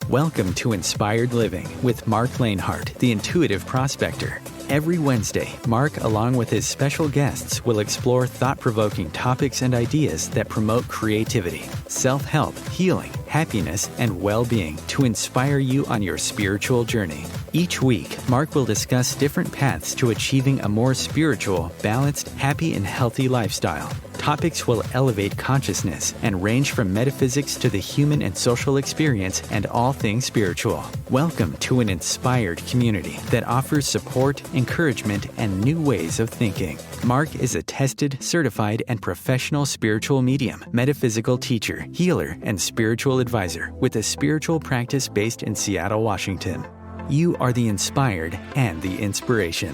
Welcome to Inspired Living with Marc Lainhart, the Intuitive Prospector. Every Wednesday, Marc, along with his special guests, will explore thought-provoking topics and ideas that promote creativity, self-help, healing, happiness, and well-being to inspire you on your spiritual journey. Each week, Marc will discuss different paths to achieving a more spiritual, balanced, happy, and healthy lifestyle. Topics will elevate consciousness and range from metaphysics to the human and social experience and all things spiritual. Welcome to an inspired community that offers support, encouragement, and new ways of thinking. Marc is a tested, certified, and professional spiritual medium, metaphysical teacher, healer, and spiritual advisor with a spiritual practice based in Seattle, Washington. You are the inspired and the inspiration.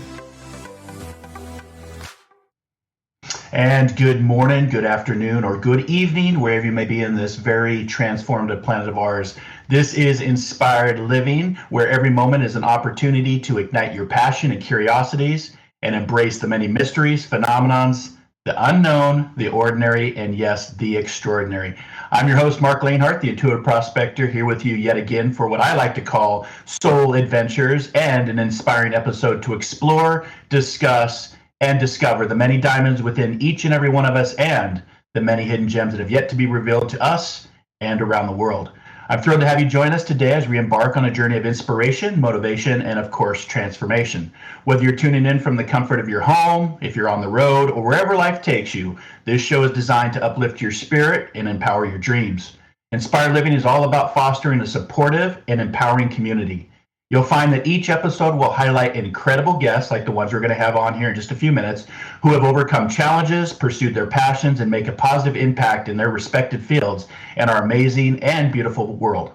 And good morning, good afternoon, or good evening, wherever you may be in this very transformative planet of ours. This is Inspired Living, where every moment is an opportunity to ignite your passion and curiosities and embrace the many mysteries, phenomenons, the unknown, the ordinary, and yes, the extraordinary. I'm your host, Marc Lainhart, the Intuitive Prospector, here with you yet again for what I like to call soul adventures and an inspiring episode to explore, discuss, and discover the many diamonds within each and every one of us and the many hidden gems that have yet to be revealed to us and around the world. I'm thrilled to have you join us today as we embark on a journey of inspiration, motivation, and of course, transformation. Whether you're tuning in from the comfort of your home, if you're on the road, or wherever life takes you, this show is designed to uplift your spirit and empower your dreams. Inspired Living is all about fostering a supportive and empowering community. You'll find that each episode will highlight incredible guests like the ones we're going to have on here in just a few minutes who have overcome challenges, pursued their passions, and make a positive impact in their respective fields in our amazing and beautiful world.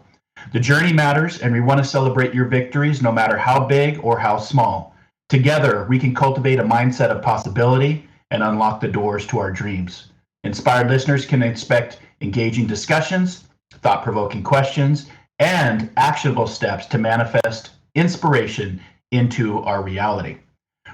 The journey matters, and we want to celebrate your victories no matter how big or how small. Together, we can cultivate a mindset of possibility and unlock the doors to our dreams. Inspired listeners can expect engaging discussions, thought-provoking questions, and actionable steps to manifest inspiration into our reality.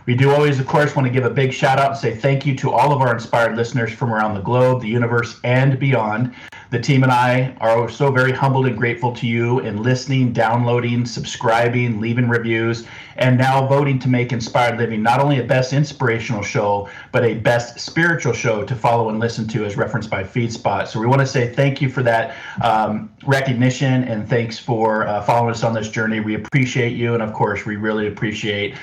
We do always, of course, want to give a big shout out and say thank you to all of our inspired listeners from around the globe, the universe, and beyond. The team and I are so very humbled and grateful to you in listening, downloading, subscribing, leaving reviews, and now voting to make Inspired Living not only a best inspirational show, but a best spiritual show to follow and listen to as referenced by FeedSpot. So we want to say thank you for that recognition, and thanks for following us on this journey. We appreciate you, and of course, we really appreciate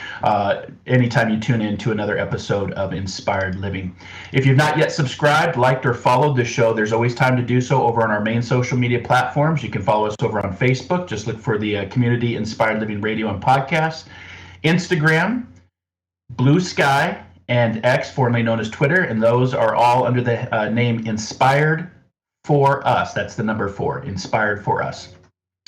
anytime you tune in to another episode of Inspired Living. If you've not yet subscribed, liked, or followed this show, there's always time to do so over on our main social media platforms. You can follow us over on Facebook. Just look for the community Inspired Living Radio and Podcast. Instagram, Blue Sky, and X, formerly known as Twitter, and those are all under the name Inspired for Us. That's the number 4, Inspired for Us.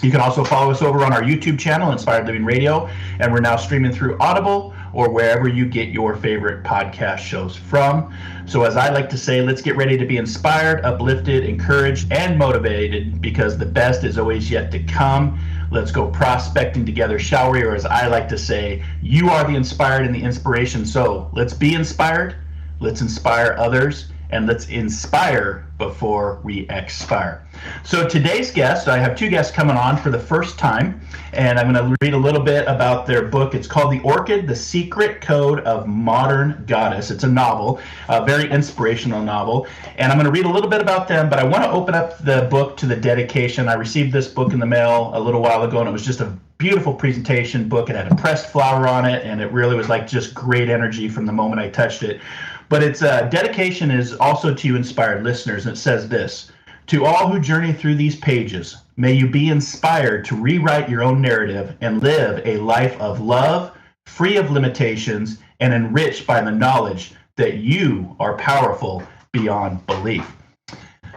You can also follow us over on our YouTube channel, Inspired Living Radio, and we're now streaming through Audible or wherever you get your favorite podcast shows from. So as I like to say, let's get ready to be inspired, uplifted, encouraged, and motivated, because the best is always yet to come. Let's go prospecting together, shall we? Or as I like to say, you are the inspired and the inspiration. So let's be inspired, let's inspire others, and let's inspire before we expire. So today's guest, I have 2 guests coming on for the first time, and I'm going to read a little bit about their book. It's called The Orchid, The Secret Code of Modern Goddess. It's a novel, a very inspirational novel, and I'm going to read a little bit about them, but I want to open up the book to the dedication. I received this book in the mail a little while ago, and it was just a beautiful presentation book. It had a pressed flower on it, and it really was like just great energy from the moment I touched it. But its dedication is also to you inspired listeners, and it says this: to all who journey through these pages, may you be inspired to rewrite your own narrative and live a life of love, free of limitations, and enriched by the knowledge that you are powerful beyond belief.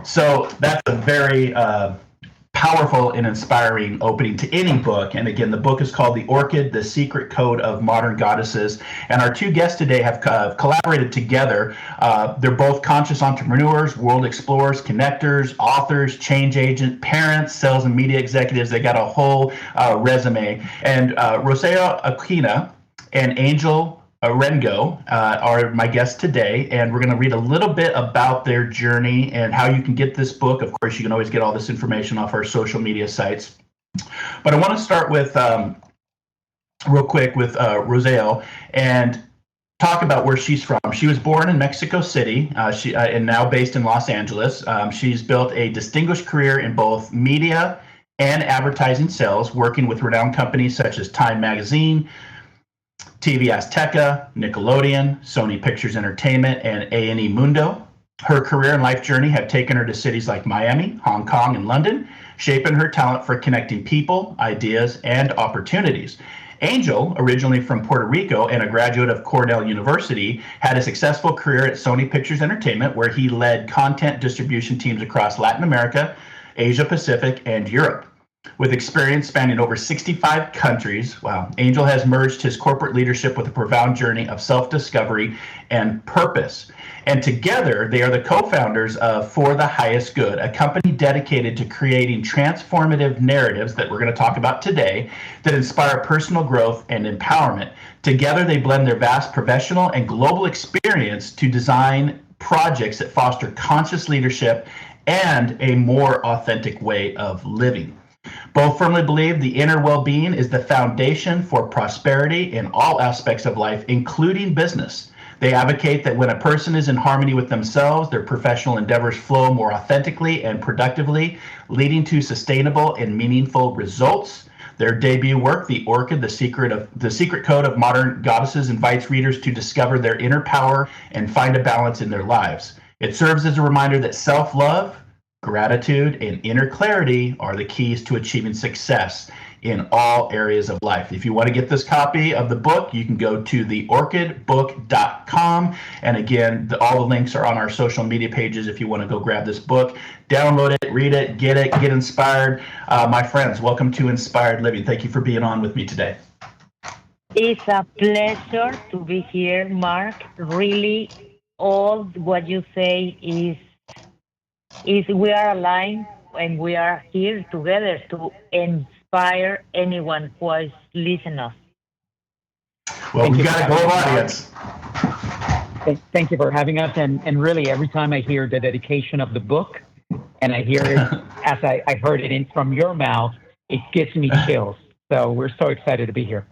So that's a very powerful and inspiring opening to any book. And again, the book is called The Orchid, The Secret Code of Modern Goddesses. And our 2 guests today have collaborated together. They're both conscious entrepreneurs, world explorers, connectors, authors, change agent, parents, sales and media executives. They got a whole resume. And Rocio Aquino and Orengo are my guests today, and we're going to read a little bit about their journey and how you can get this book. Of course, you can always get all this information off our social media sites. But I want to start with real quick with Rocio and talk about where she's from. She was born in Mexico City, and now based in Los Angeles. She's built a distinguished career in both media and advertising sales, working with renowned companies such as Time Magazine, TV Azteca, Nickelodeon, Sony Pictures Entertainment, and A&E Mundo. Her career and life journey have taken her to cities like Miami, Hong Kong, and London, shaping her talent for connecting people, ideas, and opportunities. Angel, originally from Puerto Rico and a graduate of Cornell University, had a successful career at Sony Pictures Entertainment, where he led content distribution teams across Latin America, Asia Pacific, and Europe. With experience spanning over 65 countries, wow, Angel has merged his corporate leadership with a profound journey of self-discovery and purpose. And together, they are the co-founders of For the Highest Good, a company dedicated to creating transformative narratives that we're going to talk about today that inspire personal growth and empowerment. Together, they blend their vast professional and global experience to design projects that foster conscious leadership and a more authentic way of living. Both firmly believe the inner well-being is the foundation for prosperity in all aspects of life, including business. They advocate that when a person is in harmony with themselves, their professional endeavors flow more authentically and productively, leading to sustainable and meaningful results. Their debut work, The Orchid, the Secret Code of Modern Goddesses, invites readers to discover their inner power and find a balance in their lives. It serves as a reminder that self-love, gratitude, and inner clarity are the keys to achieving success in all areas of life. If you want to get this copy of the book, you can go to theorchidbook.com. And again, all the links are on our social media pages if you want to go grab this book. Download it, read it, get inspired. My friends, welcome to Inspired Living. Thank you for being on with me today. It's a pleasure to be here, Marc. Really, all what you say is we are aligned and we are here together to inspire anyone who is listening us. Well, we got a global audience. Thank you for having us. And really, every time I hear the dedication of the book, and I hear it as I heard it from your mouth, it gives me chills. So we're so excited to be here.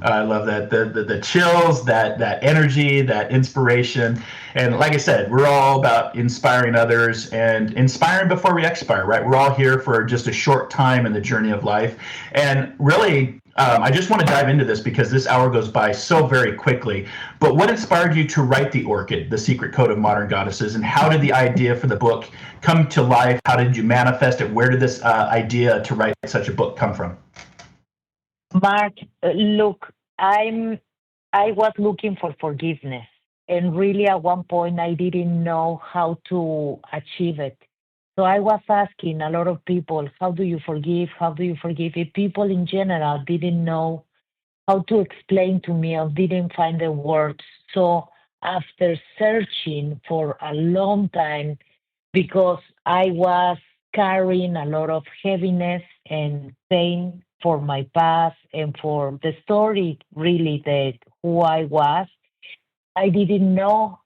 I love that. The chills, that energy, that inspiration. And like I said, we're all about inspiring others and inspiring before we expire, right? We're all here for just a short time in the journey of life. And really, I just want to dive into this because this hour goes by so very quickly. But what inspired you to write The Orchid, the Secret Code of Modern Goddesses? And how did the idea for the book come to life? How did you manifest it? Where did this idea to write such a book come from? Marc, look, I was looking for forgiveness, and really at one point I didn't know how to achieve it. So I was asking a lot of people, how do you forgive? How do you forgive? If people in general didn't know how to explain to me or didn't find the words. So after searching for a long time, because I was carrying a lot of heaviness and pain for my past and for the story, really, that who I was, I didn't know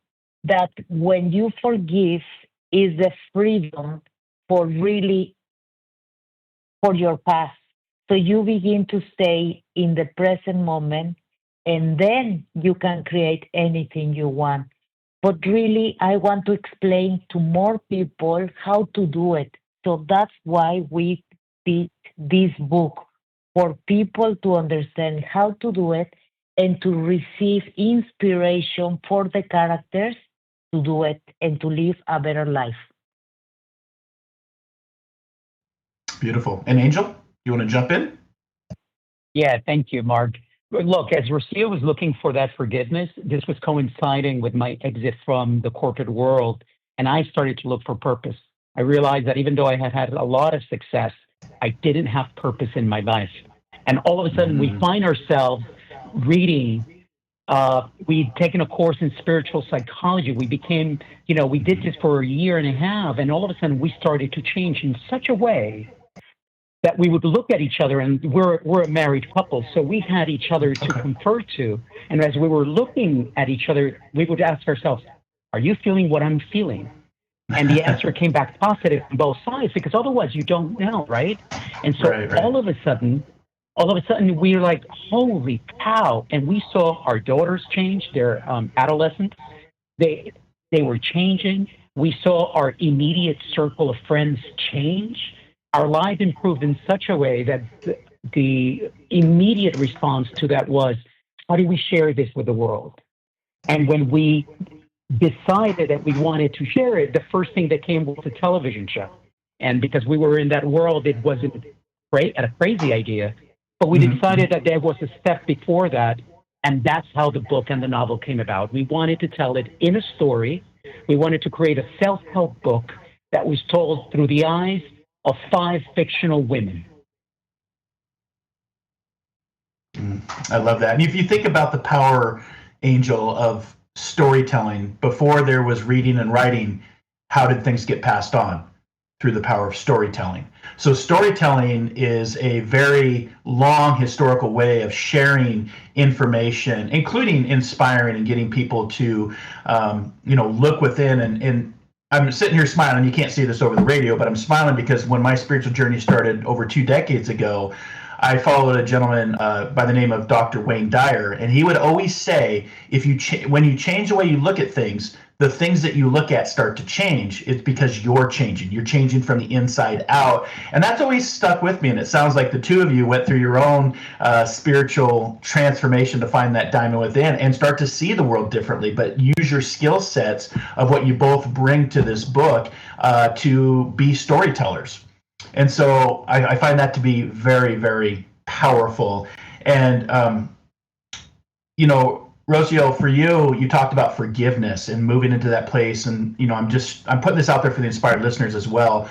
that when you forgive is the freedom for really for your past. So you begin to stay in the present moment, and then you can create anything you want. But really, I want to explain to more people how to do it. So that's why we did this book, for people to understand how to do it and to receive inspiration for the characters to do it and to live a better life. Beautiful. And Angel, you want to jump in? Yeah, thank you, Marc. Look, as Rocio was looking for that forgiveness, this was coinciding with my exit from the corporate world, and I started to look for purpose. I realized that even though I had a lot of success, I didn't have purpose in my life. And all of a sudden, we find ourselves reading. We'd taken a course in spiritual psychology. We became, we did this for a year and a half, and all of a sudden, we started to change in such a way that we would look at each other, and we're a married couple, so we had each other to confer to. And as we were looking at each other, we would ask ourselves, are you feeling what I'm feeling? And the answer came back positive on both sides, because otherwise you don't know, right? And so all of a sudden, we're like, holy cow. And we saw our daughters change, their adolescents. They were changing. We saw our immediate circle of friends change. Our lives improved in such a way that the immediate response to that was, how do we share this with the world? And when we decided that we wanted to share it, the first thing that came was a television show. And because we were in that world, it wasn't a crazy idea, but we decided that there was a step before that, and that's how the book and the novel came about. We wanted to tell it in a story. We wanted to create a self-help book that was told through the eyes of 5 fictional women. I love that. And if you think about the power, Angel, of storytelling, before there was reading and writing, how did things get passed on? Through the power of storytelling. So storytelling is a very long historical way of sharing information, including inspiring and getting people to, look within. And I'm sitting here smiling. You can't see this over the radio, but I'm smiling because when my spiritual journey started over 2 decades ago, I followed a gentleman by the name of Dr. Wayne Dyer, and he would always say, when you change the way you look at things, the things that you look at start to change. It's because you're changing. You're changing from the inside out. And that's always stuck with me. And it sounds like the two of you went through your own spiritual transformation to find that diamond within and start to see the world differently, but use your skill sets of what you both bring to this book to be storytellers. And so I find that to be very, very powerful. And, Rocio, for you, you talked about forgiveness and moving into that place. And, I'm putting this out there for the inspired listeners as well.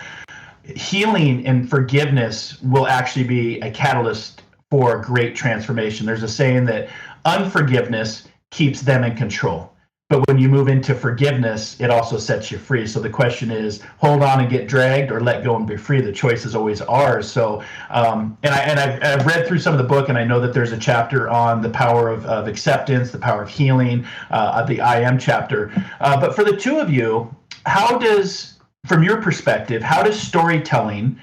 Healing and forgiveness will actually be a catalyst for great transformation. There's a saying that unforgiveness keeps them in control. But when you move into forgiveness, it also sets you free. So the question is, hold on and get dragged, or let go and be free. The choice is always ours. So, I've read through some of the book, and I know that there's a chapter on the power of acceptance, the power of healing, the I Am chapter. But for the two of you, from your perspective, how does storytelling,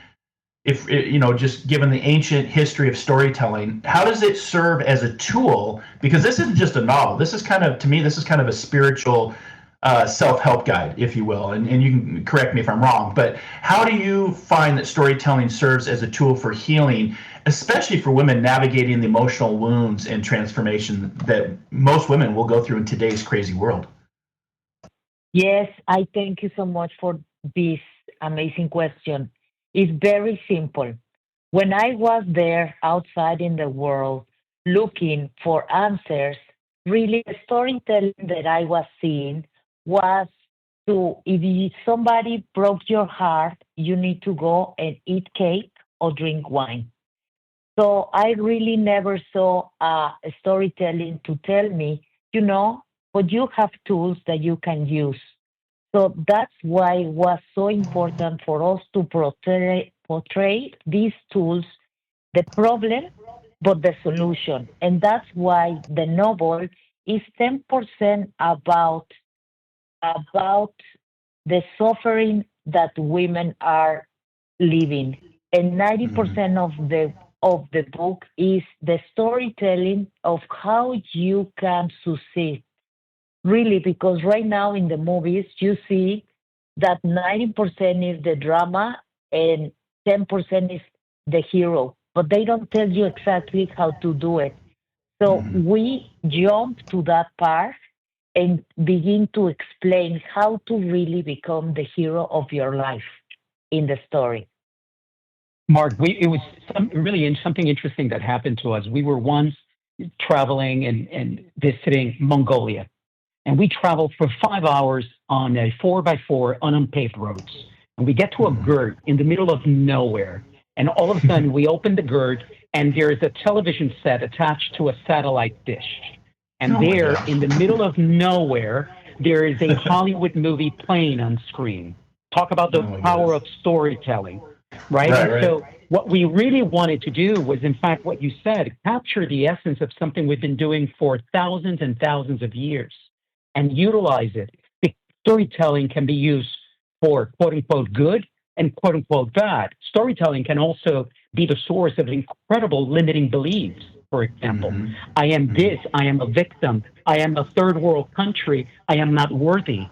just given the ancient history of storytelling, how does it serve as a tool? Because this isn't just a novel. This is kind of a spiritual self-help guide, if you will. And you can correct me if I'm wrong, but how do you find that storytelling serves as a tool for healing, especially for women navigating the emotional wounds and transformation that most women will go through in today's crazy world? Yes, I thank you so much for this amazing question. It's very simple. When I was there outside in the world looking for answers, really the storytelling that I was seeing was if somebody broke your heart, you need to go and eat cake or drink wine. So I really never saw a storytelling to tell me, but you have tools that you can use. So that's why it was so important for us to portray these tools, the problem, but the solution. And that's why the novel is 10% about the suffering that women are living. And 90% of the book is the storytelling of how you can succeed. Really, because right now in the movies, you see that 90% is the drama and 10% is the hero, but they don't tell you exactly how to do it. So we jump to that part and begin to explain how to really become the hero of your life in the story. Marc, it was something interesting that happened to us. We were once traveling and visiting Mongolia. And we traveled for 5 hours on a 4x4 on unpaved roads. And we get to a GERD in the middle of nowhere. And all of a sudden, we open the GERD, and there is a television set attached to a satellite dish. And in the middle of nowhere, there is a Hollywood movie playing on screen. Talk about the power of storytelling, right? Right. So what we really wanted to do was, in fact, what you said, capture the essence of something we've been doing for thousands and thousands of years, and utilize it. The storytelling can be used for quote unquote good and quote unquote bad. Storytelling can also be the source of incredible limiting beliefs. For example, I am this, I am a victim, I am a third world country, I am not worthy.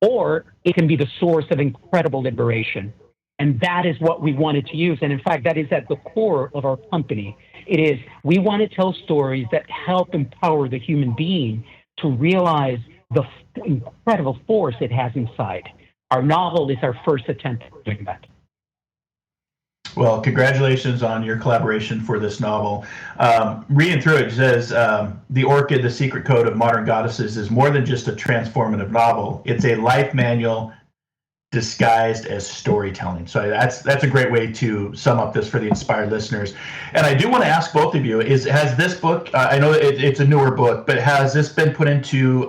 Or it can be the source of incredible liberation. And that is what we wanted to use. And in fact, that is at the core of our company. It is, we want to tell stories that help empower the human being to realize the incredible force it has inside. Our novel is our first attempt at doing that. Well, congratulations on your collaboration for this novel. Reading through it, says The Orchid, The Secret Code of Modern Goddesses is more than just a transformative novel. It's a life manual disguised as storytelling. So that's a great way to sum up this for the inspired listeners. And I do want to ask both of you, has this book, I know it's a newer book, but has this been put into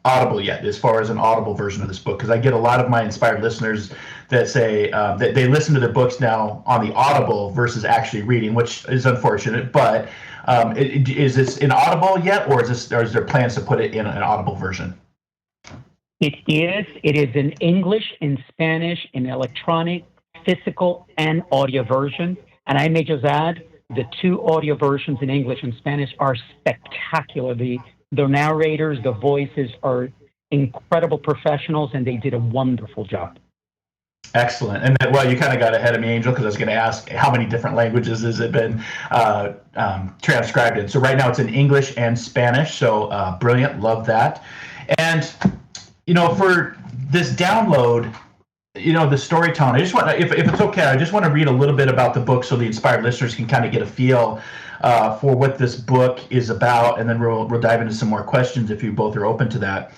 Audible yet, as far as an Audible version of this book? Because I get a lot of my inspired listeners that say that they listen to their books now on the Audible versus actually reading, which is unfortunate. But is this in Audible yet, or is there plans to put it in an Audible version? It is. It is in English, in Spanish, in electronic, physical, and audio version. And I may just add, the two audio versions in English and Spanish are spectacular. The narrators, the voices are incredible professionals, and they did a wonderful job. Excellent. And well, you kind of got ahead of me, Angel, because I was going to ask how many different languages has it been transcribed in. So right now it's in English and Spanish. So brilliant. Love that. And, for this download, the storytelling, I just want, if it's okay, I just want to read a little bit about the book so the inspired listeners can kind of get a feel for what this book is about. And then we'll dive into some more questions if you both are open to that.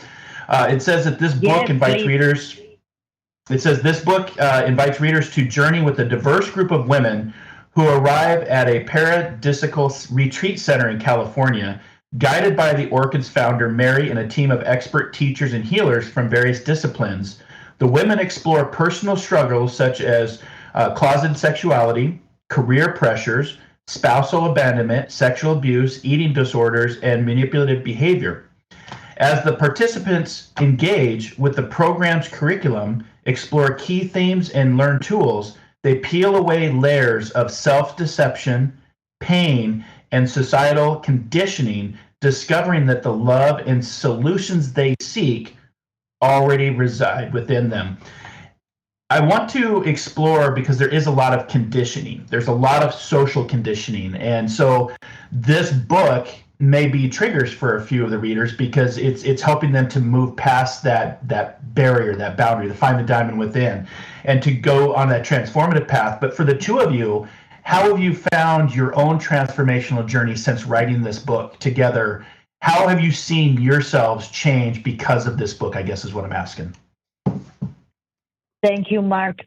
It says that this book invites readers. It says this book invites readers to journey with a diverse group of women who arrive at a paradisical retreat center in California, guided by the Orchid's founder, Mary, and a team of expert teachers and healers from various disciplines. The women explore personal struggles such as closeted sexuality, career pressures, spousal abandonment, sexual abuse, eating disorders, and manipulative behavior. As the participants engage with the program's curriculum, explore key themes, and learn tools, they peel away layers of self-deception, pain, and societal conditioning, discovering that the love and solutions they seek already reside within them. I want to explore, because there is a lot of conditioning. There's a lot of social conditioning. And so this book may be triggers for a few of the readers, because it's helping them to move past that barrier, that boundary, to find the diamond within, and to go on that transformative path. But for the two of you, how have you found your own transformational journey since writing this book together? How have you seen yourselves change because of this book, I guess is what I'm asking. Thank you, Marc.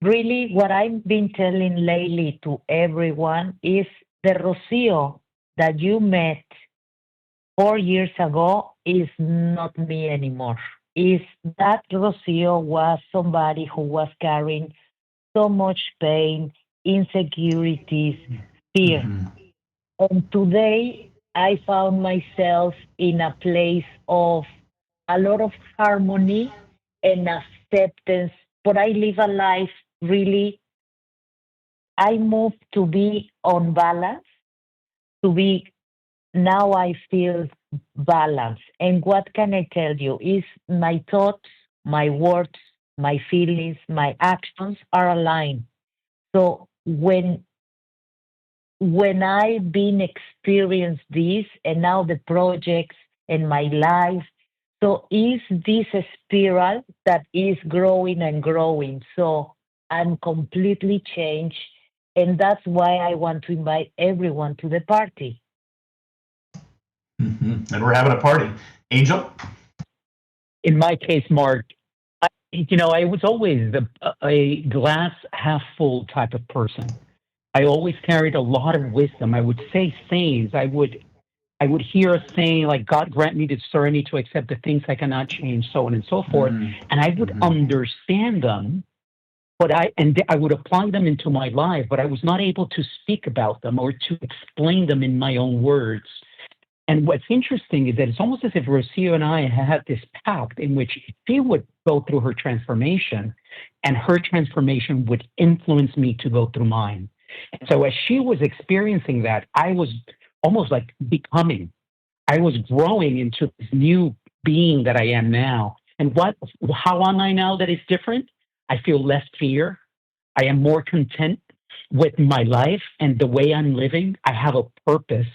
Really, what I've been telling lately to everyone is the Rocio that you met 4 years ago is not me anymore. Is that Rocio was somebody who was carrying so much pain, insecurities, fear. And today I found myself in a place of a lot of harmony and acceptance. But I live a life really, I moved to be on balance, now I feel balanced. And what can I tell you is my thoughts, my words, my feelings, my actions are aligned. So when I've been experienced this, and now the projects and my life, so is this a spiral that is growing and growing. So I'm completely changed, and that's why I want to invite everyone to the party. And we're having a party. Angel? In my case, Marc, I was always a glass half full type of person. I always carried a lot of wisdom. I would say sayings. I would hear a saying like, God grant me the serenity to accept the things I cannot change, so on and so forth. And I would understand them, but I would apply them into my life, but I was not able to speak about them or to explain them in my own words. And what's interesting is that it's almost as if Rocio and I had this pact in which she would go through her transformation, and her transformation would influence me to go through mine. And so as she was experiencing that, I was almost like becoming, I was growing into this new being that I am now. And how am I now that is different? I feel less fear. I am more content with my life and the way I'm living. I have a purpose.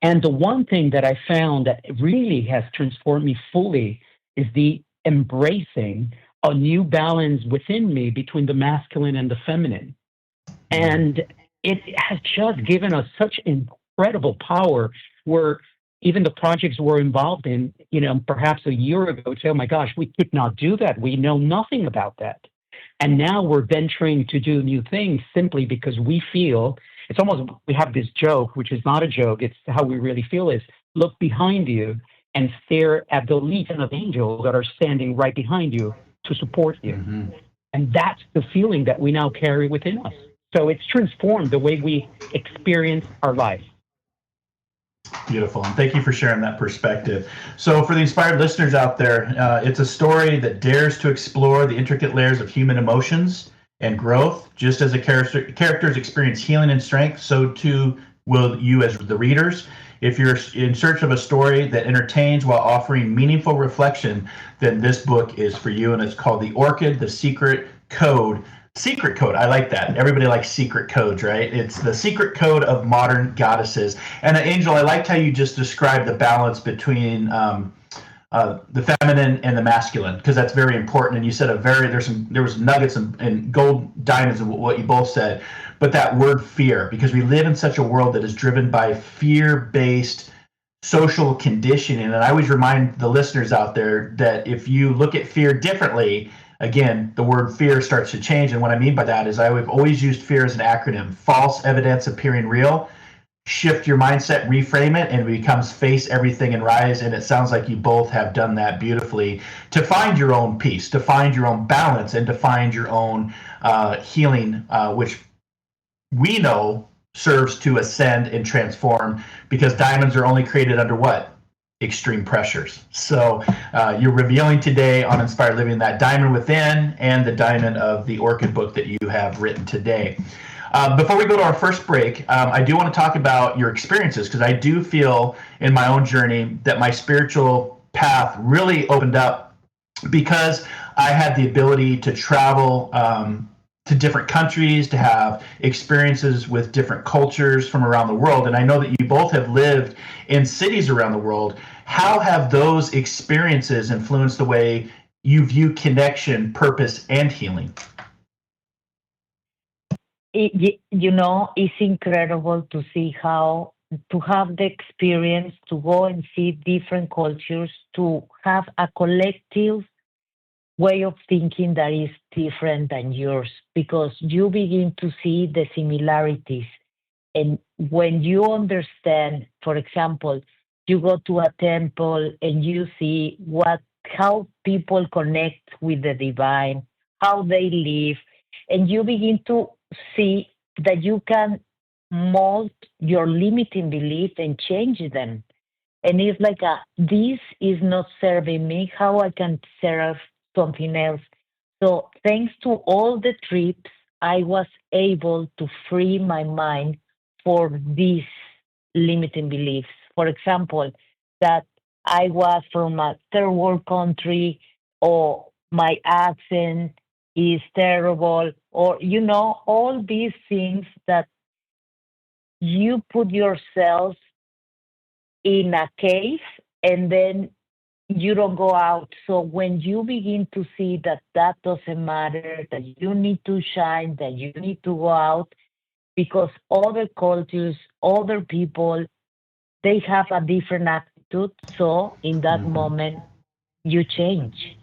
And the one thing that I found that really has transformed me fully is the embracing a new balance within me between the masculine and the feminine. And it has just given us such incredible power where even the projects we're involved in, perhaps a year ago, say, oh my gosh, we could not do that. We know nothing about that. And now we're venturing to do new things simply because we feel it's almost, we have this joke, which is not a joke. It's how we really feel is look behind you and stare at the legion of angels that are standing right behind you to support you. Mm-hmm. And that's the feeling that we now carry within us. So it's transformed the way we experience our life. Beautiful. And thank you for sharing that perspective. So for the inspired listeners out there, it's a story that dares to explore the intricate layers of human emotions and growth. Just as the characters experience healing and strength, so too will you as the readers. If you're in search of a story that entertains while offering meaningful reflection, then this book is for you. And it's called The Orchid, The Secret Code. Secret code. I like that. Everybody likes secret codes, right? It's the secret code of modern goddesses. And Angel, I liked how you just described the balance between the feminine and the masculine, because that's very important. And you said there was nuggets and gold diamonds in what you both said. But that word fear, because we live in such a world that is driven by fear-based social conditioning. And I always remind the listeners out there that if you look at fear differently, again, the word fear starts to change. And what I mean by that is I've always used fear as an acronym: false evidence appearing real. Shift your mindset, reframe it, and it becomes face everything and rise. And it sounds like you both have done that beautifully to find your own peace, to find your own balance, and to find your own healing, which we know serves to ascend and transform, because diamonds are only created under what? Extreme pressures. So you're revealing today on Inspired Living that diamond within and the diamond of the Orchid book that you have written today. Before we go to our first break, I do want to talk about your experiences, because I do feel in my own journey that my spiritual path really opened up because I had the ability to travel to different countries, to have experiences with different cultures from around the world. And I know that you both have lived in cities around the world. How have those experiences influenced the way you view connection, purpose, and healing? It's incredible to see how to have the experience to go and see different cultures, to have a collective way of thinking that is different than yours, because you begin to see the similarities. And when you understand, for example, you go to a temple and you see how people connect with the divine, how they live, and you begin to see that you can mold your limiting belief and change them. And it's like this is not serving me, how I can serve something else. So thanks to all the trips, I was able to free my mind for these limiting beliefs. For example, that I was from a third world country, or my accent is terrible, or, all these things that you put yourself in a cave and then you don't go out. So when you begin to see that doesn't matter, that you need to shine, that you need to go out, because other cultures, other people, they have a different attitude. So in that moment, you change.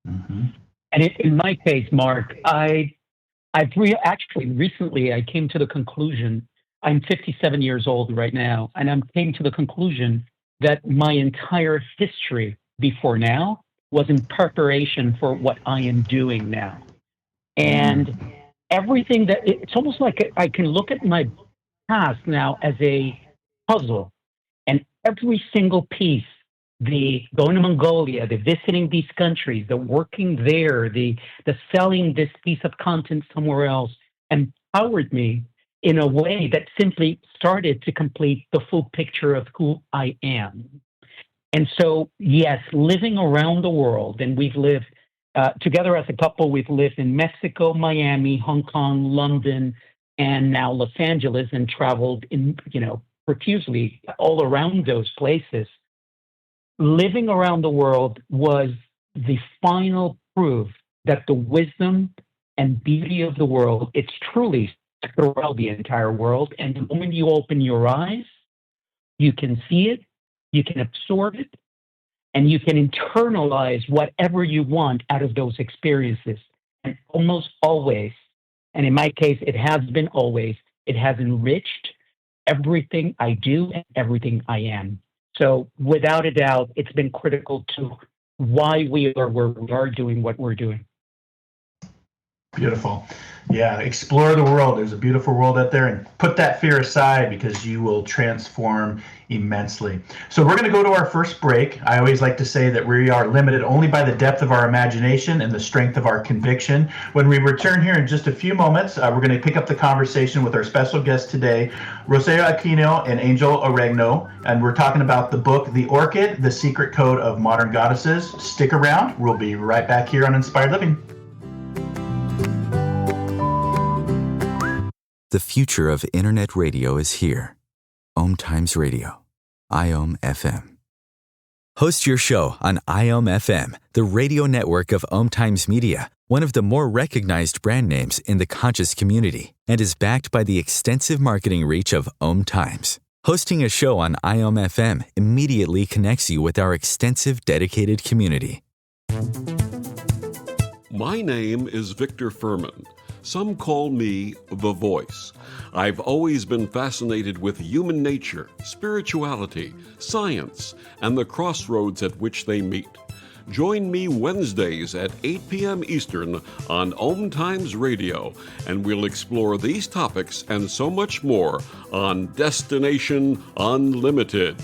Mm-hmm. And in my case, Marc, actually recently I came to the conclusion, I'm 57 years old right now, and I came to the conclusion that my entire history before now was in preparation for what I am doing now. And everything it's almost like I can look at my past now as a puzzle, and every single piece, the going to Mongolia, the visiting these countries, the working there, the selling this piece of content somewhere else, empowered me in a way that simply started to complete the full picture of who I am. And so, yes, living around the world, and we've lived together as a couple, we've lived in Mexico, Miami, Hong Kong, London, and now Los Angeles, and traveled profusely all around those places. Living around the world was the final proof that the wisdom and beauty of the world, it's truly throughout the entire world. And the moment you open your eyes, you can see it, you can absorb it, and you can internalize whatever you want out of those experiences. And almost always, and in my case, it has been always, it has enriched everything I do and everything I am. So without a doubt, it's been critical to why we are where we are doing what we're doing. Beautiful. Yeah, explore the world. There's a beautiful world out there, and put that fear aside because you will transform immensely. So we're going to go to our first break. I always like to say that we are limited only by the depth of our imagination and the strength of our conviction. When we return here in just a few moments, we're going to pick up the conversation with our special guest today, Rocio Aquino and Angel Orengo, and we're talking about the book, The Orchid, The Secret Code of Modern Goddesses. Stick around. We'll be right back here on Inspired Living. The future of internet radio is here. Om Times Radio, IOM FM. Host your show on IOM FM, the radio network of Om Times Media, one of the more recognized brand names in the conscious community, and is backed by the extensive marketing reach of Om Times. Hosting a show on IOM FM immediately connects you with our extensive dedicated community. My name is Victor Furman. Some call me the Voice. I've always been fascinated with human nature, spirituality, science, and the crossroads at which they meet. Join me Wednesdays at 8 p.m. Eastern on Om Times Radio, and we'll explore these topics and so much more on Destination Unlimited.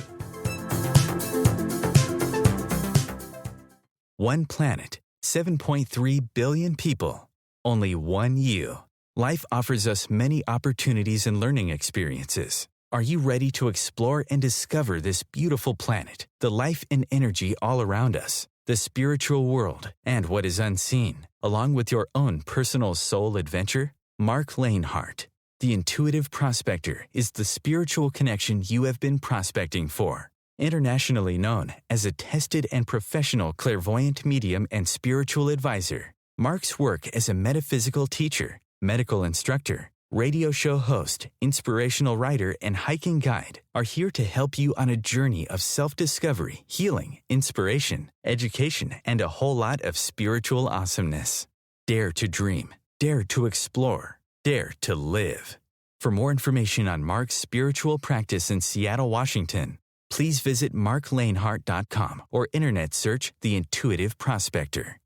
One planet, 7.3 billion people. Only one you. Life offers us many opportunities and learning experiences. Are you ready to explore and discover this beautiful planet, the life and energy all around us, the spiritual world, and what is unseen, along with your own personal soul adventure? Marc Lainhart, the Intuitive Prospector, is the spiritual connection you have been prospecting for. Internationally known as a tested and professional clairvoyant medium and spiritual advisor, Marc's work as a metaphysical teacher, medical instructor, radio show host, inspirational writer, and hiking guide are here to help you on a journey of self-discovery, healing, inspiration, education, and a whole lot of spiritual awesomeness. Dare to dream. Dare to explore. Dare to live. For more information on Marc's spiritual practice in Seattle, Washington, please visit marclainhart.com or internet search The Intuitive Prospector.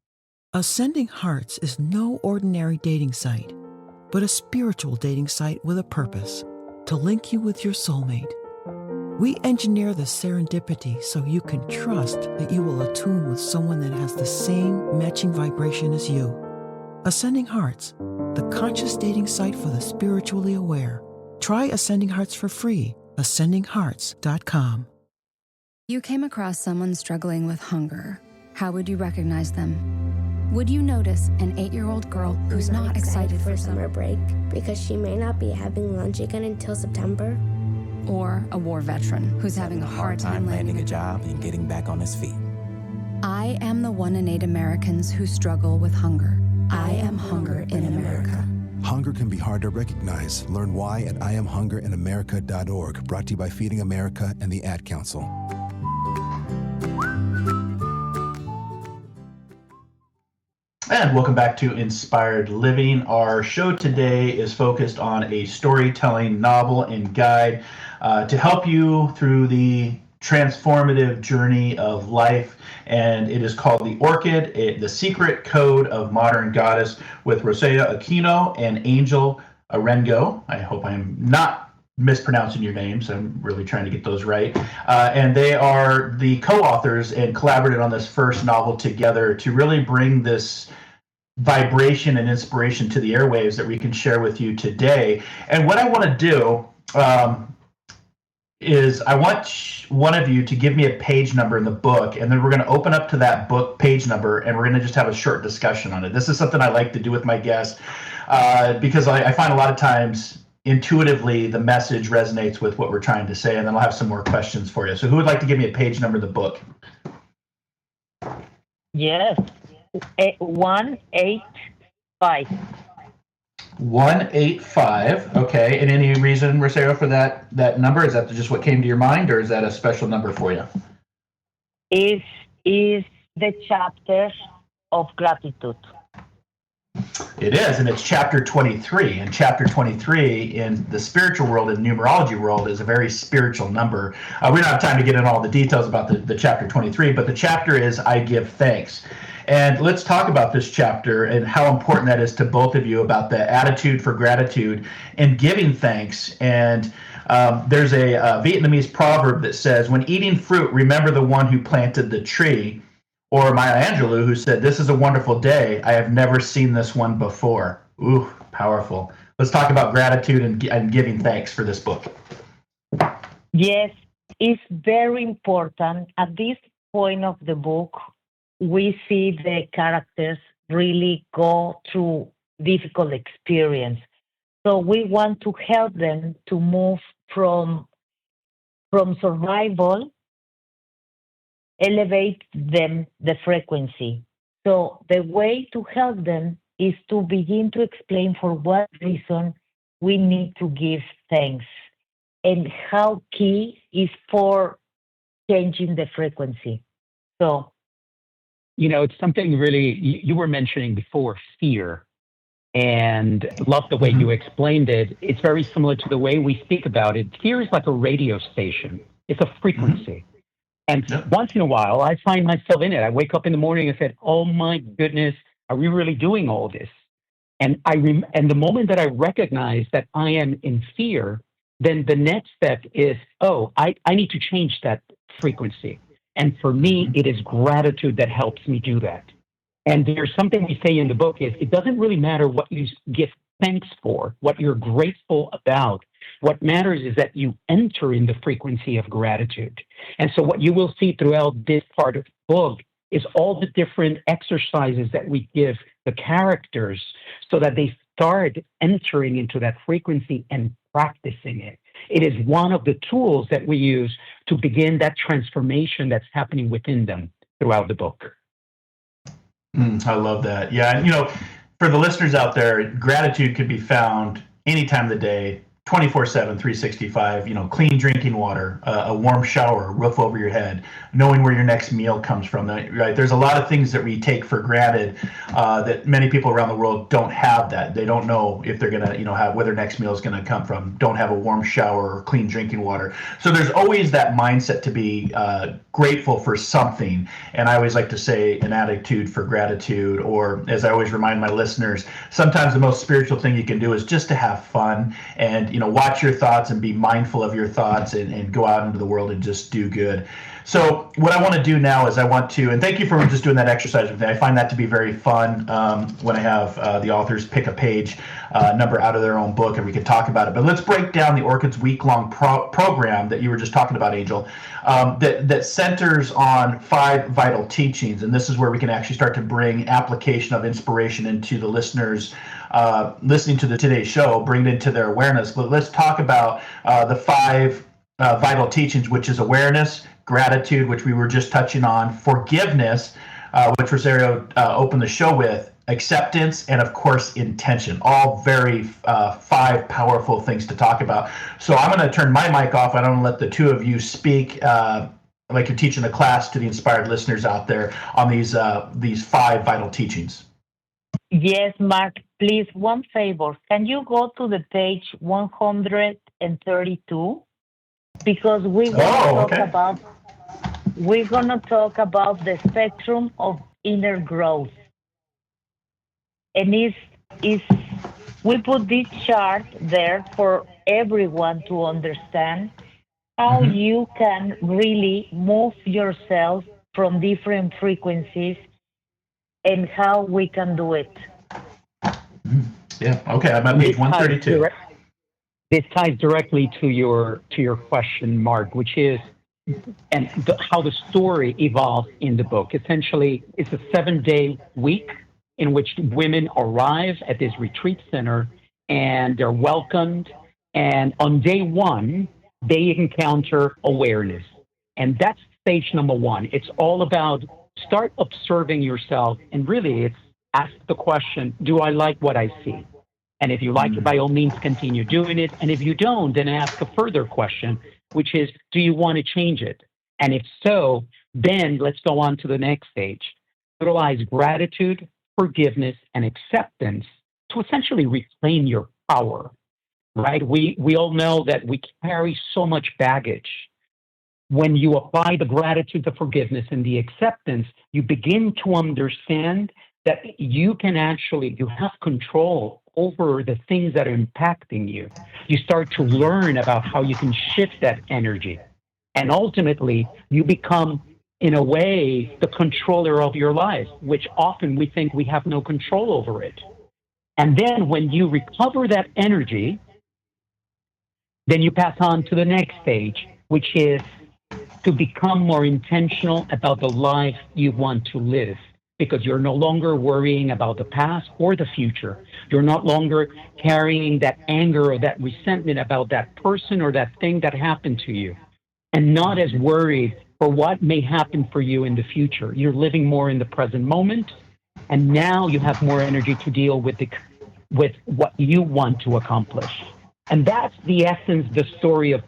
Ascending Hearts is no ordinary dating site, but a spiritual dating site with a purpose, to link you with your soulmate. We engineer the serendipity so you can trust that you will attune with someone that has the same matching vibration as you. Ascending Hearts, the conscious dating site for the spiritually aware. Try Ascending Hearts for free, ascendinghearts.com. You came across someone struggling with hunger. How would you recognize them? Would you notice an 8-year-old girl who's not excited for summer break because she may not be having lunch again until September? Or a war veteran who's having a hard time landing a job and getting back on his feet? I am the 1 in 8 Americans who struggle with hunger. I am hunger in America. Hunger can be hard to recognize. Learn why at IamHungerInAmerica.org, brought to you by Feeding America and the Ad Council. And welcome back to Inspired Living. Our show today is focused on a storytelling novel and guide to help you through the transformative journey of life. And it is called The Orchid, The Secret Code of Modern Goddess, with Rocio Aquino and Angel Orengo. I hope I'm not mispronouncing your names. I'm really trying to get those right. And they are the co-authors and collaborated on this first novel together to really bring this vibration and inspiration to the airwaves that we can share with you today. And what I want to do is I want one of you to give me a page number in the book, and then we're going to open up to that book page number, and we're going to just have a short discussion on it. This is something I like to do with my guests because I find a lot of times intuitively the message resonates with what we're trying to say, and then I'll have some more questions for you. So who would like to give me a page number of the book? Yes, 185. 185. Okay. And any reason, Rocio, for that number? Is that just what came to your mind, or is that a special number for you? Is the chapter of gratitude. It is, and it's chapter 23. And chapter 23 in the spiritual world and numerology world is a very spiritual number. We don't have time to get into all the details about the chapter 23, but the chapter is I Give Thanks. And let's talk about this chapter and how important that is to both of you about the attitude for gratitude and giving thanks. And there's a Vietnamese proverb that says, when eating fruit, remember the one who planted the tree. Or Maya Angelou, who said, this is a wonderful day. I have never seen this one before. Ooh, powerful. Let's talk about gratitude and giving thanks for this book. Yes, it's very important. At this point of the book, we see the characters really go through difficult experience. So we want to help them to move from survival, elevate them the frequency. So the way to help them is to begin to explain for what reason we need to give thanks and how key is for changing the frequency. So, it's something really, you were mentioning before, fear, and love the way you explained it. It's very similar to the way we speak about it. Fear is like a radio station. It's a frequency. And once in a while, I find myself in it. I wake up in the morning and said, oh my goodness, are we really doing all this? And and the moment that I recognize that I am in fear, then the next step is, I need to change that frequency. And for me, it is gratitude that helps me do that. And there's something we say in the book is it doesn't really matter what you give thanks for, what you're grateful about. What matters is that you enter in the frequency of gratitude. And so what you will see throughout this part of the book is all the different exercises that we give the characters so that they start entering into that frequency and practicing it. It is one of the tools that we use to begin that transformation that's happening within them throughout the book. I love that. Yeah. And, for the listeners out there, gratitude could be found any time of the day, 24/7, 365, clean drinking water, a warm shower, a roof over your head, knowing where your next meal comes from, right? There's a lot of things that we take for granted that many people around the world don't have that. They don't know if they're going to, have where their next meal is going to come from, don't have a warm shower or clean drinking water. So there's always that mindset to be grateful for something. And I always like to say an attitude for gratitude, or as I always remind my listeners, sometimes the most spiritual thing you can do is just to have fun and watch your thoughts and be mindful of your thoughts and go out into the world and just do good. So what I want to do now is and thank you for just doing that exercise with me. I find that to be very fun when I have the authors pick a page number out of their own book and we can talk about it. But let's break down the Orchid's week-long program that you were just talking about, Angel, that centers on 5 vital teachings. And this is where we can actually start to bring application of inspiration into the listeners listening to today's show, bring it into their awareness. But let's talk about the 5 vital teachings, which is awareness, gratitude, which we were just touching on, forgiveness, which Rocio opened the show with, acceptance, and of course, intention. All very 5 powerful things to talk about. So I'm going to turn my mic off. I don't let the two of you speak like you're teaching a class to the inspired listeners out there on these 5 vital teachings. yes, Marc, please, one favor. Can you go to the page 132? Because we're going to talk about the spectrum of inner growth. And we put this chart there for everyone to understand how you can really move yourself from different frequencies and how we can do it. Yeah. Okay. I'm at page 132. This ties directly to your question, Mark, which is how the story evolves in the book. Essentially, it's a 7-day week in which women arrive at this retreat center and they're welcomed. And on day one, they encounter awareness. And that's stage number one. It's all about start observing yourself. And really, it's ask the question, do I like what I see? And if you like it, by all means, continue doing it. And if you don't, then ask a further question, which is, do you want to change it? And if so, then let's go on to the next stage. Utilize gratitude, forgiveness, and acceptance to essentially reclaim your power, right? We all know that we carry so much baggage. When you apply the gratitude, the forgiveness, and the acceptance, you begin to understand that you have control over the things that are impacting you. You start to learn about how you can shift that energy. And ultimately, you become, in a way, the controller of your life, which often we think we have no control over it. And then when you recover that energy, then you pass on to the next stage, which is to become more intentional about the life you want to live, because you're no longer worrying about the past or the future. You're no longer carrying that anger or that resentment about that person or that thing that happened to you, and not as worried for what may happen for you in the future. You're living more in the present moment, and now you have more energy to deal with what you want to accomplish. And that's the essence, the story of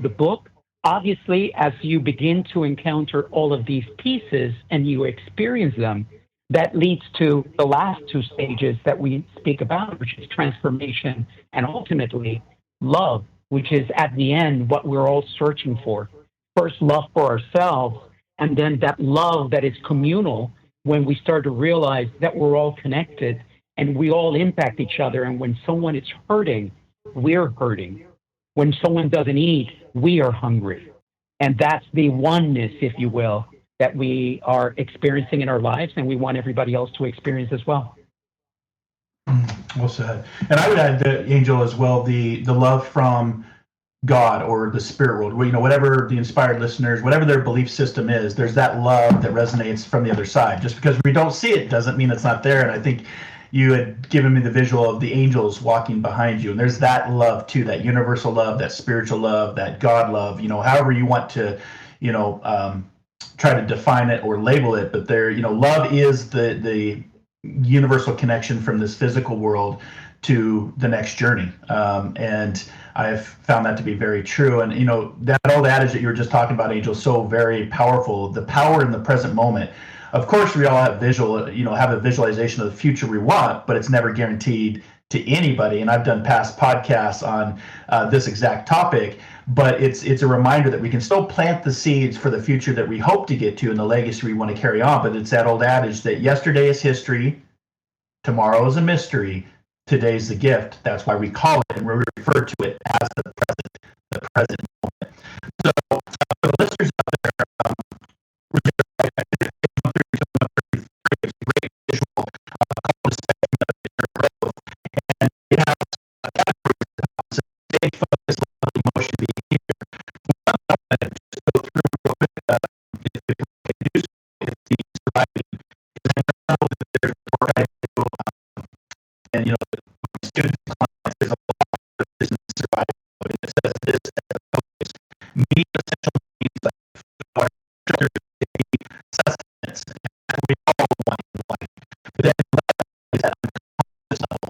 the book. Obviously, as you begin to encounter all of these pieces and you experience them, that leads to the last two stages that we speak about, which is transformation and ultimately love, which is at the end what we're all searching for. First, love for ourselves, and then that love that is communal when we start to realize that we're all connected and we all impact each other. And when someone is hurting, we're hurting. When someone doesn't eat, we are hungry. And that's the oneness, if you will, that we are experiencing in our lives, and we want everybody else to experience as well. Well said. And I would add the angel as well, the love from God or the spirit world, where, whatever the inspired listeners, whatever their belief system is, there's that love that resonates from the other side. Just because we don't see it doesn't mean it's not there. And I think you had given me the visual of the angels walking behind you, and there's that love too, that universal love, that spiritual love, that God love, however you want to, try to define it or label it, but there, love is the universal connection from this physical world to the next journey. And I've found that to be very true. And, that old adage that you were just talking about, Angel, is so very powerful. The power in the present moment. Of course, we all have have a visualization of the future we want, but it's never guaranteed to anybody. And I've done past podcasts on this exact topic, but it's a reminder that we can still plant the seeds for the future that we hope to get to and the legacy we want to carry on. But it's that old adage that yesterday is history, tomorrow is a mystery, today's the gift. That's why we call it and we refer to it as the present moment. So for the listeners out there, we're it's a great visual called the spectrum of inner growth, and it has a category to stay focused, love, emotion, behavior. Just go through real quick. If we can do so, it's the surviving. Because I know that there's work I do, and students and clients, there's a lot of this in survival. And it says this as a focus. Meet essential needs like water, shelter, sustenance, and we all want in life. But then is that unconscious level,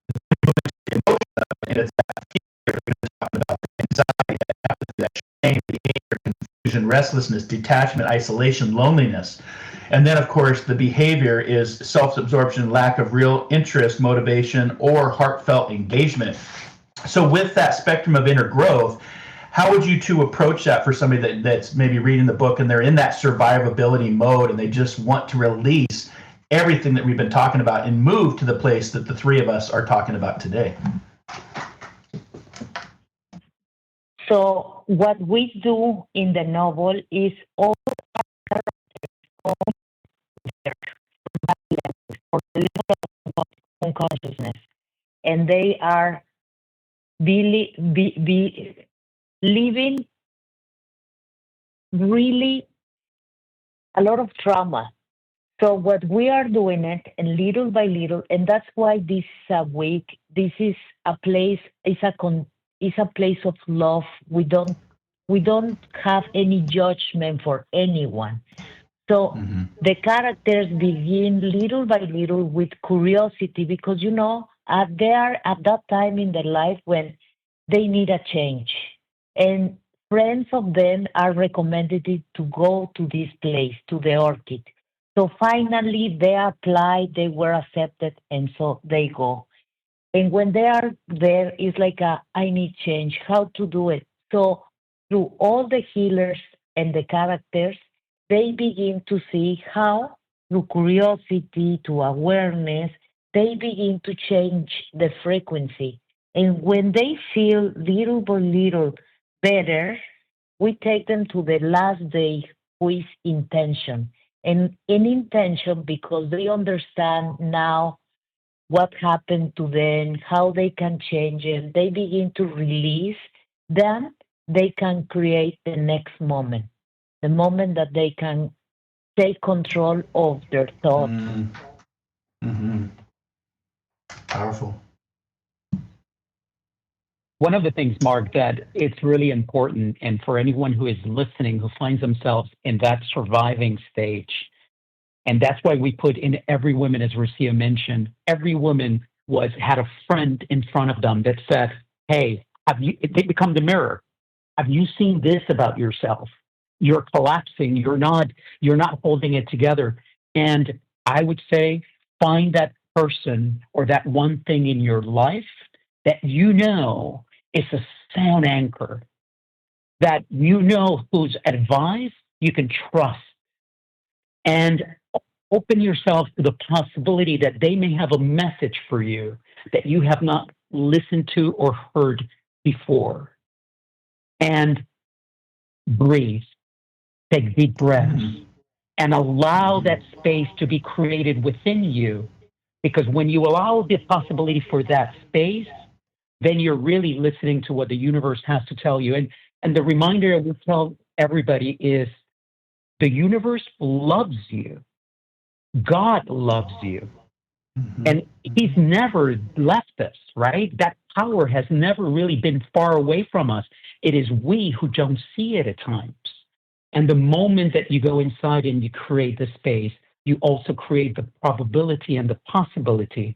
the emotion of it, and it's that fear we're going to talk about, the anxiety, that apathy, that shame, the anger, confusion, restlessness, detachment, isolation, loneliness. And then, of course, the behavior is self-absorption, lack of real interest, motivation, or heartfelt engagement. So with that spectrum of inner growth, how would you two approach that for somebody that's maybe reading the book and they're in that survivability mode and they just want to release everything that we've been talking about and move to the place that the three of us are talking about today? So what we do in the novel is all their for the level of unconsciousness, and they are living really a lot of trauma. So what we are doing it, and little by little, and that's why this awake. This is a place. It's a place of love. We don't have any judgment for anyone. So the characters begin little by little with curiosity because they are at that time in their life when they need a change, and friends of them are recommended it to go to this place, to the Orchid. So finally, they applied, they were accepted, and so they go. And when they are there, it's like I need change. How to do it? So through all the healers and the characters, they begin to see how, through curiosity, to awareness, they begin to change the frequency. And when they feel little by little better, we take them to the last day, who is intention. And in intention, because they understand now what happened to them, how they can change it, they begin to release, then they can create the next moment, the moment that they can take control of their thoughts. Powerful. One of the things, Marc, that it's really important, and for anyone who is listening who finds themselves in that surviving stage, and that's why we put in every woman, as Rocio mentioned, every woman had a friend in front of them that said, hey, they become the mirror. Have you seen this about yourself? You're collapsing. You're not holding it together. And I would say, find that person or that one thing in your life that is a sound anchor, that whose advice you can trust, and open yourself to the possibility that they may have a message for you that you have not listened to or heard before. And breathe, take deep breaths, and allow that space to be created within you. Because when you allow the possibility for that space, then you're really listening to what the universe has to tell you. And the reminder I will tell everybody is the universe loves you. God loves you. And he's never left us, right? That power has never really been far away from us. It is we who don't see it at times. And the moment that you go inside and you create the space, you also create the probability and the possibility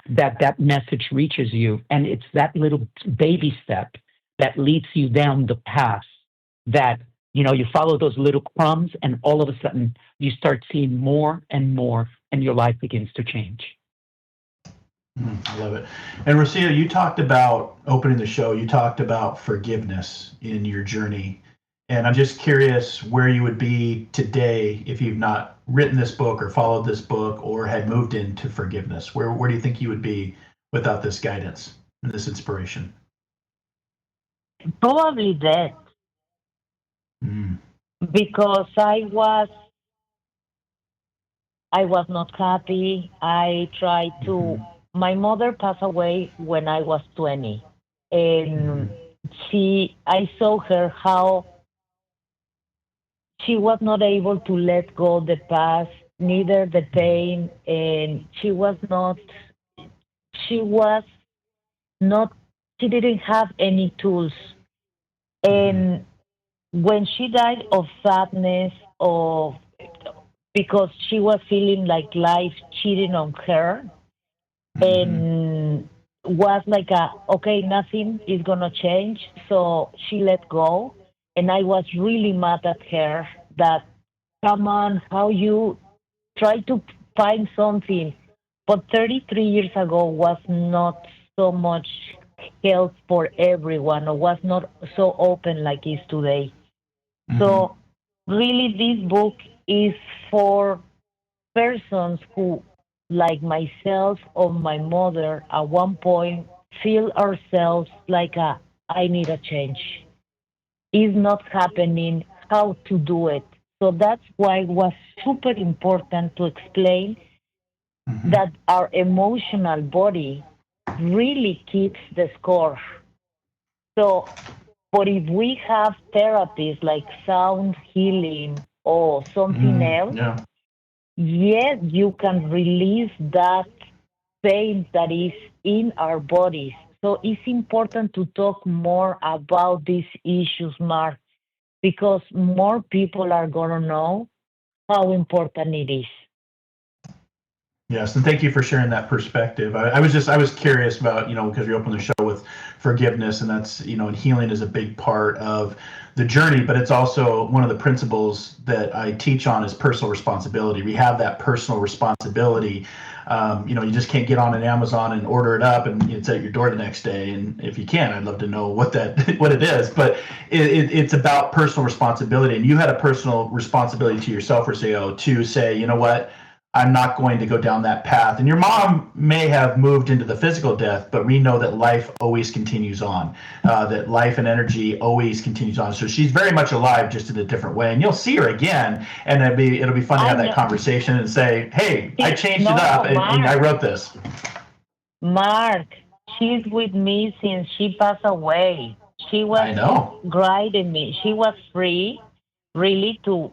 that that message reaches you. And it's that little baby step that leads you down the path that, you follow those little crumbs, and all of a sudden you start seeing more and more, and your life begins to change. I love it. And Rocio, you talked about opening the show, you talked about forgiveness in your journey. And I'm just curious where you would be today if you've not written this book or followed this book or had moved into forgiveness. Where do you think you would be without this guidance and this inspiration? Probably that. Because I was not happy. I tried to. My mother passed away when I was 20, and I saw her how she was not able to let go the past, neither the pain, and she was not, she didn't have any tools. And when she died of sadness, because she was feeling like life cheating on her, and was like okay, nothing is gonna change, so she let go. And I was really mad at her that, come on, how you try to find something, but 33 years ago was not so much help for everyone, or was not so open like it is today. So really, this book is for persons who, like myself or my mother, at one point feel ourselves like I need a change. It's not happening. How to do it? So that's why it was super important to explain that our emotional body really keeps the score. So, but if we have therapies like sound healing or something else, Yeah. yes, you can release that pain that is in our bodies. So it's important to talk more about these issues, Mark, because more people are going to know how important it is. Yes, and thank you for sharing that perspective. I was curious about, because we opened the show with forgiveness, and that's, and healing is a big part of the journey, but it's also one of the principles that I teach on is personal responsibility. We have that personal responsibility. You just can't get on an Amazon and order it up and it's at your door the next day. And if you can, I'd love to know what it is. But it's about personal responsibility, and you had a personal responsibility to yourself, Rocio, to say, you know what, I'm not going to go down that path. And your mom may have moved into the physical death, but we know that life always continues on, that life and energy always continues on. So she's very much alive, just in a different way. And you'll see her again, and it'll be fun to have that conversation and say, hey, I changed it up, and I wrote this. Mark, she's with me since she passed away. She was guiding me. She was free, really, to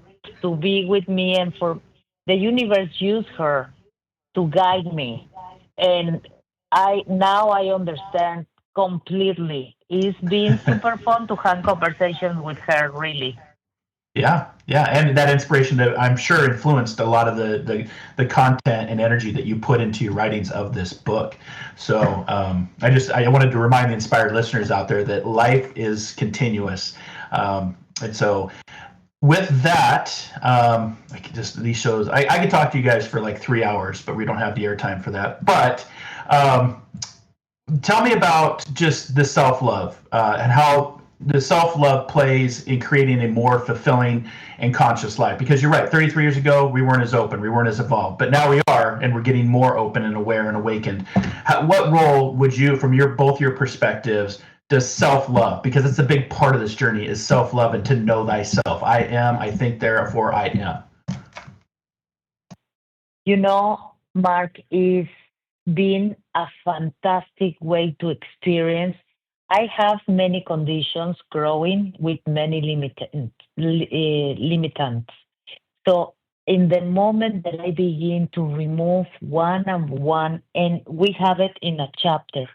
be with me, and for the universe used her to guide me. And I understand completely. It's been super fun to have conversations with her, really. Yeah, and that inspiration that I'm sure influenced a lot of the content and energy that you put into your writings of this book. So I wanted to remind the inspired listeners out there that life is continuous, and so with that, these shows, I could talk to you guys for like 3 hours, but we don't have the airtime for that. But tell me about just the self-love and how the self-love plays in creating a more fulfilling and conscious life. Because you're right, 33 years ago, we weren't as open, we weren't as evolved, but now we are, and we're getting more open and aware and awakened. What role would you, from both your perspectives, does self-love, because it's a big part of this journey, is self-love and to know thyself. I am, I think, therefore I am. Mark, is been a fantastic way to experience. I have many conditions growing with many limitants. So in the moment that I begin to remove one and one, and we have it in a chapter,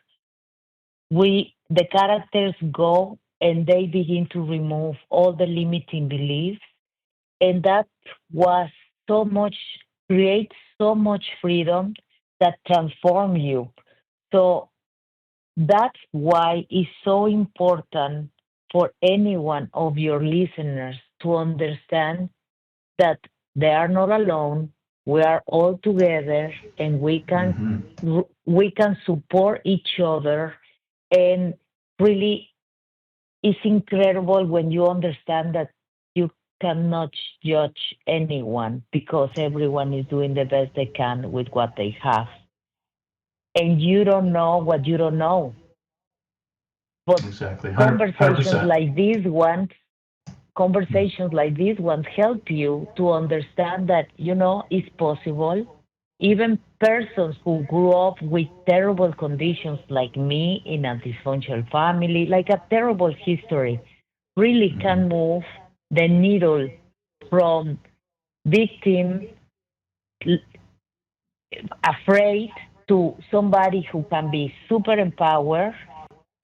the characters go and they begin to remove all the limiting beliefs, and that was so much creates so much freedom that transform you. So that's why it's so important for any one of your listeners to understand that they are not alone. We are all together, and we can support each other. And really, it's incredible when you understand that you cannot judge anyone because everyone is doing the best they can with what they have, and you don't know what you don't know. But exactly. 100%. Mm. Conversations like these ones help you to understand that it's possible. Even persons who grew up with terrible conditions like me in a dysfunctional family, like a terrible history, really can move the needle from victim afraid to somebody who can be super empowered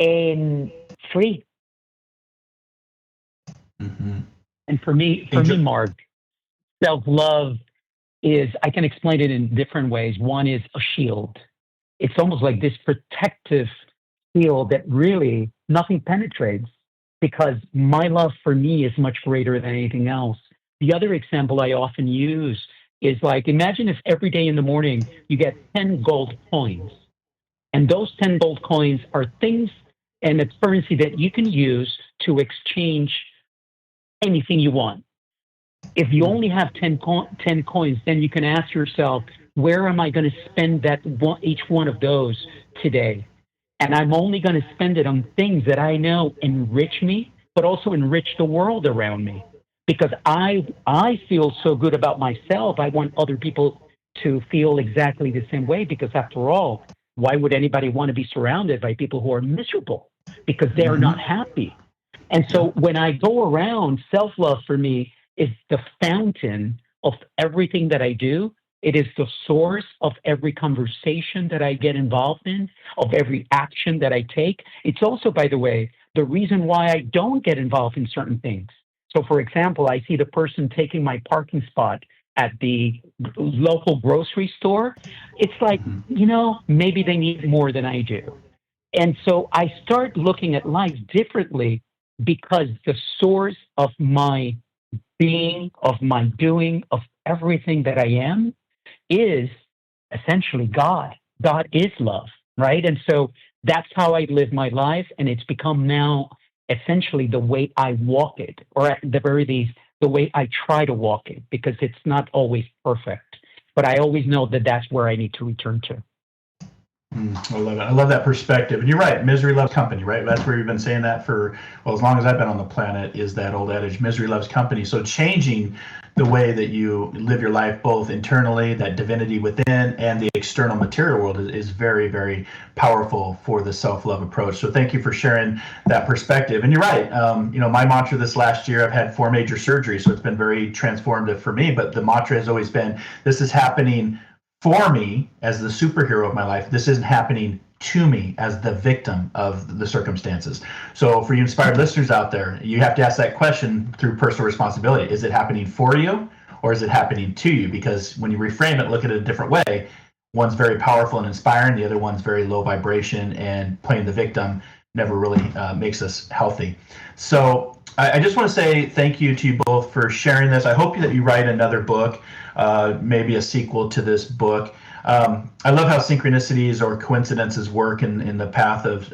and free. And for me, Mark, self-love is, I can explain it in different ways. One is a shield. It's almost like this protective shield that really nothing penetrates because my love for me is much greater than anything else. The other example I often use is like, imagine if every day in the morning you get 10 gold coins, and those 10 gold coins are things and it's currency that you can use to exchange anything you want. If you only have 10 coins, then you can ask yourself, where am I going to spend each one of those today? And I'm only going to spend it on things that I know enrich me, but also enrich the world around me. Because I feel so good about myself, I want other people to feel exactly the same way, because after all, why would anybody want to be surrounded by people who are miserable because they're not happy? And so when I go around, self-love for me is the fountain of everything that I do. It is the source of every conversation that I get involved in, of every action that I take. It's also, by the way, the reason why I don't get involved in certain things. So, for example, I see the person taking my parking spot at the local grocery store. It's like, maybe they need more than I do. And so I start looking at life differently because the source of my being, of my doing, of everything that I am is essentially God. God is love, right? And so that's how I live my life. And it's become now essentially the way I walk it, or at the very least, the way I try to walk it, because it's not always perfect. But I always know that that's where I need to return to. I love it. I love that perspective. And you're right. Misery loves company, right? That's where you've been saying that for, well, as long as I've been on the planet, is that old adage, misery loves company. So changing the way that you live your life, both internally, that divinity within, and the external material world is very, very powerful for the self-love approach. So thank you for sharing that perspective. And you're right. My mantra this last year, I've had 4 major surgeries, so it's been very transformative for me. But the mantra has always been, this is happening for me as the superhero of my life. This isn't happening to me as the victim of the circumstances. So for you inspired listeners out there, you have to ask that question through personal responsibility. Is it happening for you, or is it happening to you? Because when you reframe it, look at it a different way. One's very powerful and inspiring. The other one's very low vibration, and playing the victim never really makes us healthy. So I just want to say thank you to you both for sharing this. I hope that you write another book, maybe a sequel to this book. I love how synchronicities or coincidences work in the path of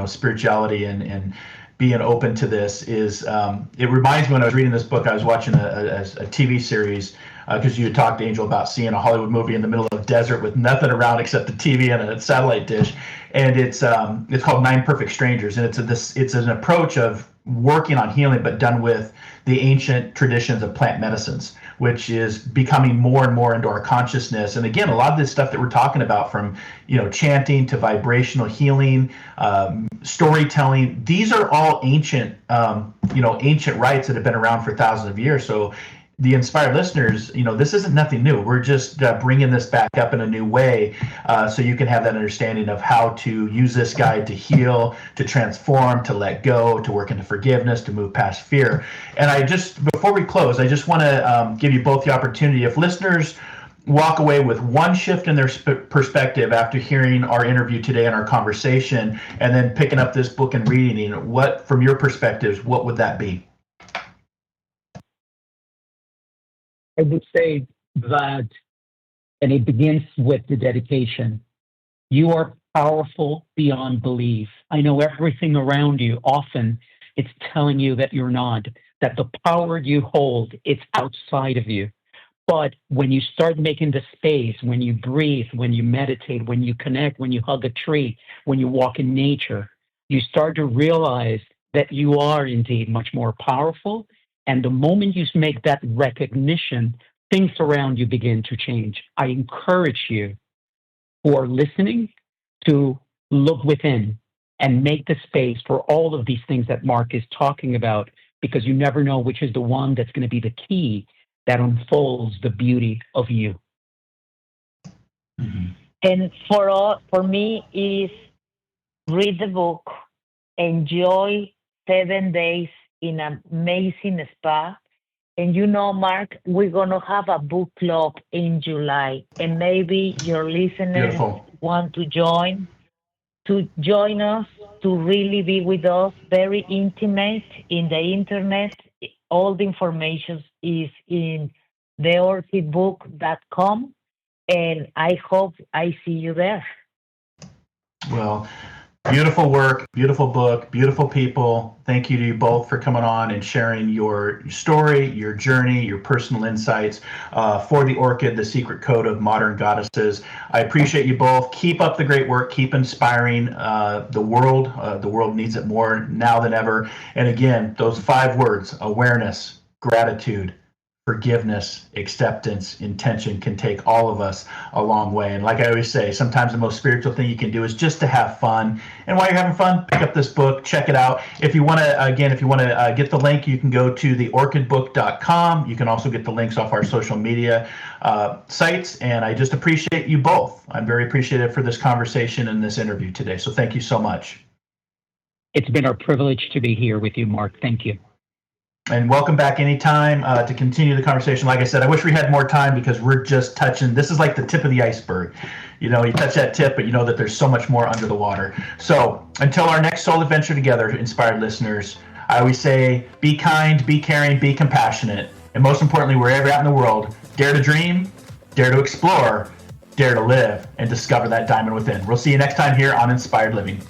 spirituality and being open to this. It reminds me, when I was reading this book, I was watching a TV series, because you had talked to Angel about seeing a Hollywood movie in the middle of a desert with nothing around except the TV and a satellite dish, and it's called Nine Perfect Strangers, and it's an approach of working on healing, but done with the ancient traditions of plant medicines, which is becoming more and more into our consciousness. And again, a lot of this stuff that we're talking about, from chanting to vibrational healing, storytelling, these are all ancient ancient rites that have been around for thousands of years. So the inspired listeners, this isn't nothing new. We're just bringing this back up in a new way, so you can have that understanding of how to use this guide to heal, to transform, to let go, to work into forgiveness, to move past fear. And before we close, I just want to give you both the opportunity. If listeners walk away with one shift in their perspective after hearing our interview today and our conversation, and then picking up this book and reading it, what, from your perspectives, what would that be? I would say that, and it begins with the dedication. You are powerful beyond belief. I know everything around you, often it's telling you that you're not, that the power you hold, it's outside of you. But when you start making the space, when you breathe, when you meditate, when you connect, when you hug a tree, when you walk in nature, you start to realize that you are indeed much more powerful. And the moment you make that recognition, things around you begin to change. I encourage you who are listening to look within and make the space for all of these things that Marc is talking about, because you never know which is the one that's going to be the key that unfolds the beauty of you. Mm-hmm. And for me is read the book, enjoy 7 days in an amazing spa. And Marc, we're going to have a book club in July, and maybe your listeners want to join us, to really be with us, very intimate in the internet. All the information is in theorchidbook.com, and I hope I see you there. Well, beautiful work, beautiful book, beautiful people. Thank you to you both for coming on and sharing your story, your journey, your personal insights for the Orchid, the secret code of modern goddesses. I appreciate you both. Keep up the great work. Keep inspiring the world. The world needs it more now than ever. And again, those 5 words: awareness, gratitude, forgiveness, acceptance, intention can take all of us a long way. And like I always say, sometimes the most spiritual thing you can do is just to have fun. And while you're having fun, pick up this book, check it out. If you want to, get the link, you can go to the orchidbook.com. You can also get the links off our social media sites. And I just appreciate you both. I'm very appreciative for this conversation and this interview today. So thank you so much. It's been our privilege to be here with you, Marc. Thank you. And welcome back anytime to continue the conversation. Like I said, I wish we had more time because we're just touching, this is like the tip of the iceberg. You touch that tip, but you know that there's so much more under the water. So until our next soul adventure together, inspired listeners, I always say, be kind, be caring, be compassionate. And most importantly, wherever you're at in the world, dare to dream, dare to explore, dare to live, and discover that diamond within. We'll see you next time here on Inspired Living.